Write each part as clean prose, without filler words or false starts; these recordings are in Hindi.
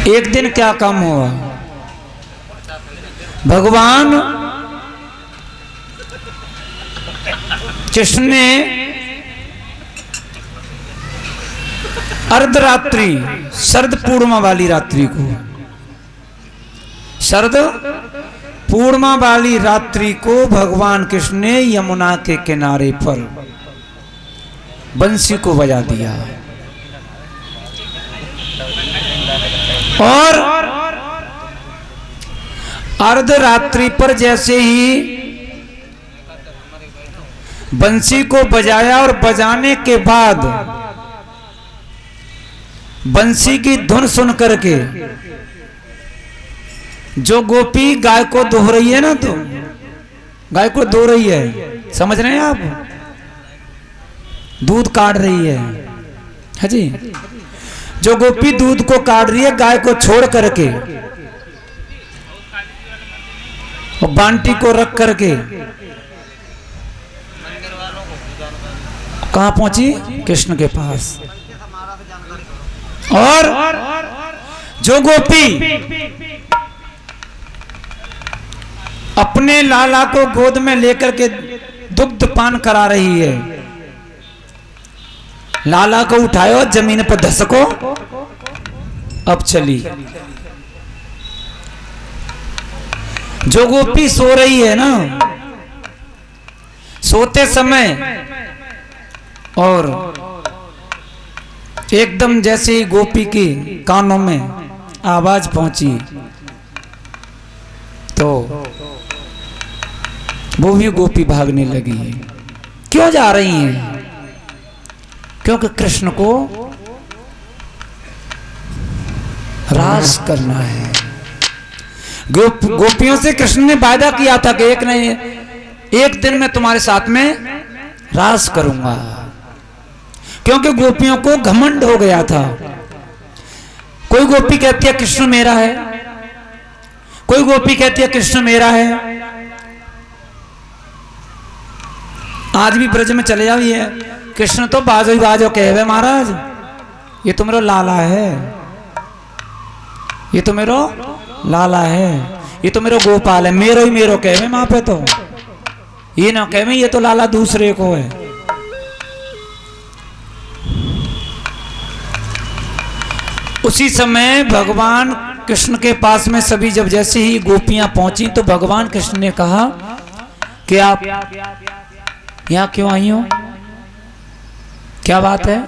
एक दिन क्या काम हुआ, भगवान कृष्ण ने अर्धरात्रि शरद पूर्णिमा वाली रात्रि को, शरद पूर्णिमा वाली रात्रि को भगवान कृष्ण ने यमुना के किनारे पर बंसी को बजा दिया और अर्धरात्रि पर जैसे ही बंसी को बजाया और बजाने के बाद बंसी की धुन सुन करके जो गोपी गाय को दोह रही है ना, तो गाय को दो रही है, समझ रहे हैं आप, दूध काट रही है, है जी, जो गोपी दूध को काट रही है गाय को छोड़ करके और बांटी को रख करके कहां पहुंची, कृष्ण के पास। और जो गोपी अपने लाला को गोद में लेकर के दुग्ध पान करा रही है, लाला को उठाओ जमीन पर धसको, अब चली। जो गोपी सो रही है ना, सोते समय और एकदम जैसे ही गोपी की कानों में आवाज पहुंची तो वो भी गोपी भागने लगी। क्यों जा रही हैं? क्योंकि कृष्ण को रास करना है। गोपियों से कृष्ण ने वादा किया था कि एक दिन मैं तुम्हारे साथ में रास करूंगा, क्योंकि गोपियों को घमंड हो गया था। कोई गोपी कहती है कृष्ण मेरा है, कोई गोपी कहती है कृष्ण मेरा है। आज भी ब्रज में चले जाओ, ये कृष्ण तो बाजो ही बाजो कहे महाराज, ये तो मेरा लाला है, ये तो मेरा लाला है, ये तो मेरा गोपाल है, मेरो ही मेरो कहे वहां पे, तो ये ना कहे ये तो लाला दूसरे को है। उसी समय भगवान कृष्ण के पास में सभी जब जैसे ही गोपियां पहुंची तो भगवान कृष्ण ने कहा कि आप यहां क्यों आई हो, क्या बात है?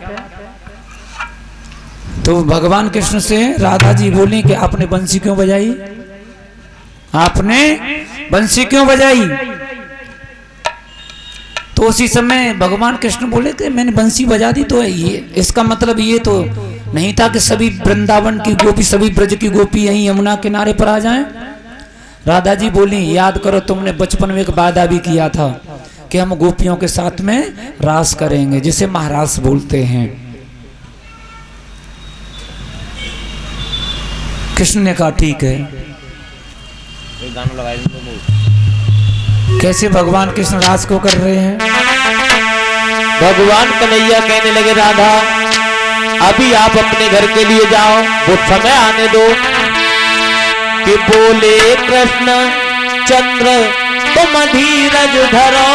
तो भगवान कृष्ण से राधा जी बोली कि आपने बंसी क्यों बजाई, आपने बंसी क्यों बजाई? तो उसी समय भगवान कृष्ण बोले कि मैंने बंसी बजा दी, तो ये इसका मतलब ये तो नहीं था कि सभी वृंदावन की गोपी, सभी ब्रज की गोपी यहीं यमुना किनारे पर आ जाएं। राधा जी बोली याद करो तुमने बचपन में एक वादा भी किया था कि हम गोपियों के साथ में रास करेंगे, जिसे महारास बोलते हैं। कृष्ण ने कहा ठीक है। कैसे भगवान कृष्ण रास को कर रहे हैं? भगवान कन्हैया कहने लगे राधा अभी आप अपने घर के लिए जाओ, वो समय आने दो। कि बोले कृष्ण चंद्र तुम धीरज धरो,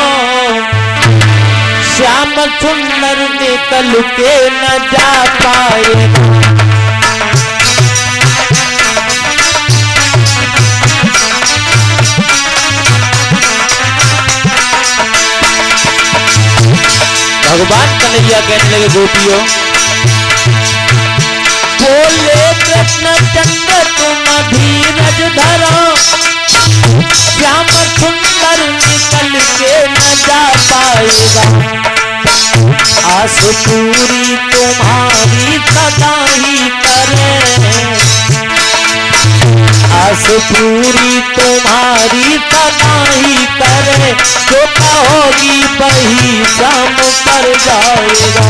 श्याम सुंदर निकल के न जा पाएगा। भगवान कन्हैया कहने लगे गोपियों, बोले कृष्ण चंद्र तुम धीरज धरो, श्याम सुंदर निकल के न जा पाएगा। आस पूरी तुम्हारी सदा ही करे, आस पूरी तुम्हारी सदा ही करे, जो कहोगी वही शाम पर जाएगा।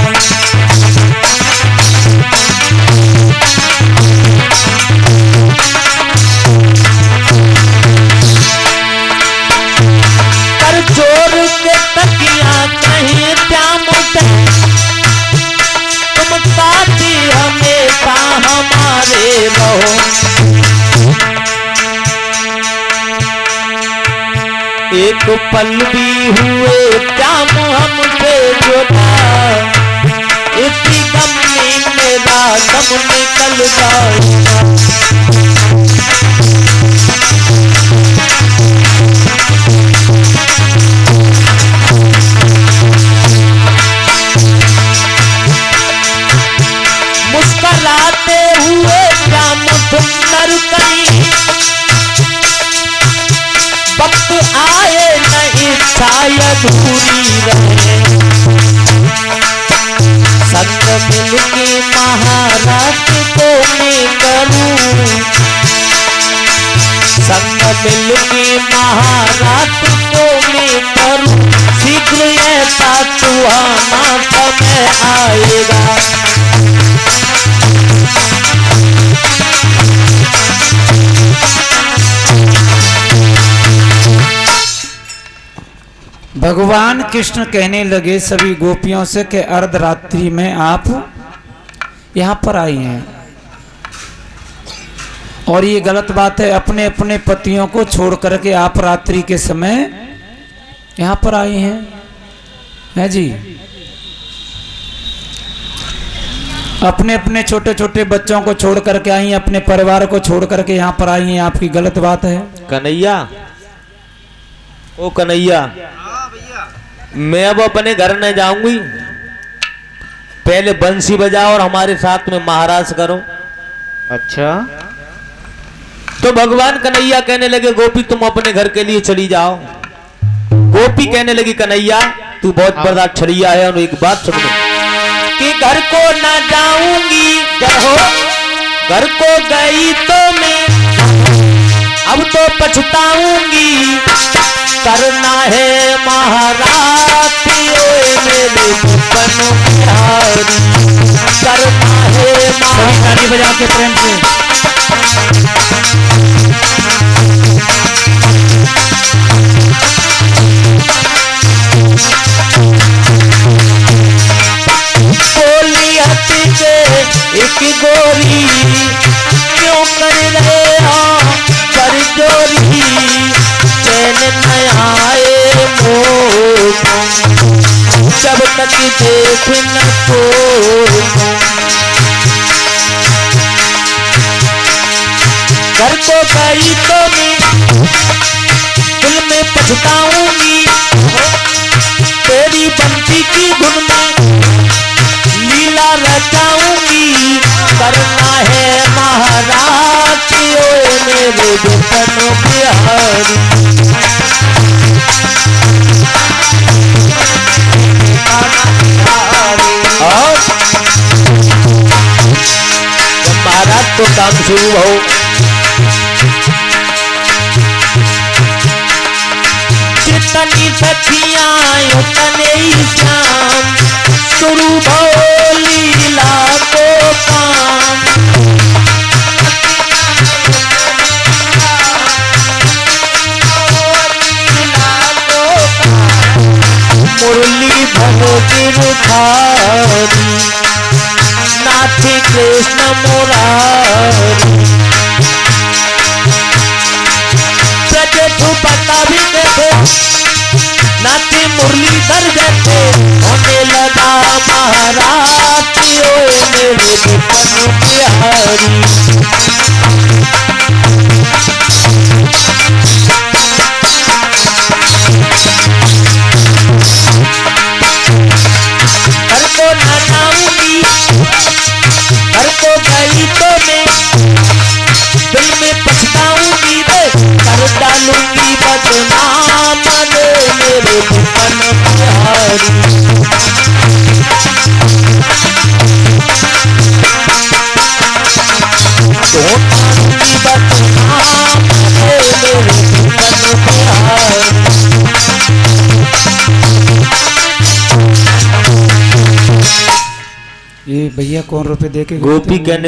कर चोर के तकिया कहीं श्याम से, तुम साथी हमेशा रहो। एक पल भी हुए श्याम हमसे जुदा, इसी गम में मेरा दम निकल जाएगा। मुस्कुराते हुए श्याम सुंदर कहीं, वक्त आए नहीं शायद पूरी रहे। संग मिल के महाराष्ट्र को मैं करूं, संग मिल के महाराष्ट्र को मैं करूं। शीघ्र ऐसा सुहाना समय आएगा। भगवान कृष्ण कहने लगे सभी गोपियों से कि अर्धरात्रि में आप यहाँ पर आई हैं और ये गलत बात है। अपने अपने पतियों को छोड़ करके आप रात्रि के समय यहाँ पर आई हैं, है जी। अपने अपने छोटे छोटे बच्चों को छोड़ करके आई हैं, अपने परिवार को छोड़ करके यहाँ पर आई हैं, आपकी गलत बात है। कन्हैया, ओ कन्हैया, मैं अब अपने घर न जाऊंगी, पहले बंसी बजाओ और हमारे साथ में महाराज करो। अच्छा, तो भगवान कन्हैया कहने लगे गोपी तुम अपने घर के लिए चली जाओ। गोपी कहने लगी कन्हैया तू बहुत बड़ा छड़िया है, और एक बात सुन कि घर को ना जाऊंगी, घर को गई तो मैं अब तो पछताऊंगी। करना है महाराज मेरे बन बिहारी, करना है ताली बजा के प्रेम से। बोली हती के एक गोरी क्यों कर रहे हो कर जोरी, चैन न आए मोको जब तक देख न को। घर को गई तो मैं दिल में पछताऊंगी, तेरी बंसी की धुन में लीला रचाऊंगी। करना है महाराज मेरे बन बिहारी, और जब महाराज तो काम शुरू हो, जितनी सखियां उतने ही श्याम, शुरू भो लीला को काम। मुरली भो गिरधारी, नाथी कृष्ण मुरारी। पता भी देखो नाथी मुरलीधर जैसे होने लगा महाराज मेरे बन बिहारी। घर को न जाऊंगी, घर को गई तो मैं दिल में पछताऊंगी, कर डालूंगी बदनाम मेरे बन बिहारी। तो डालूंगी बदनाम मेरे बन बिहारी। ये भैया कौन रुपए दे के गोपी कहने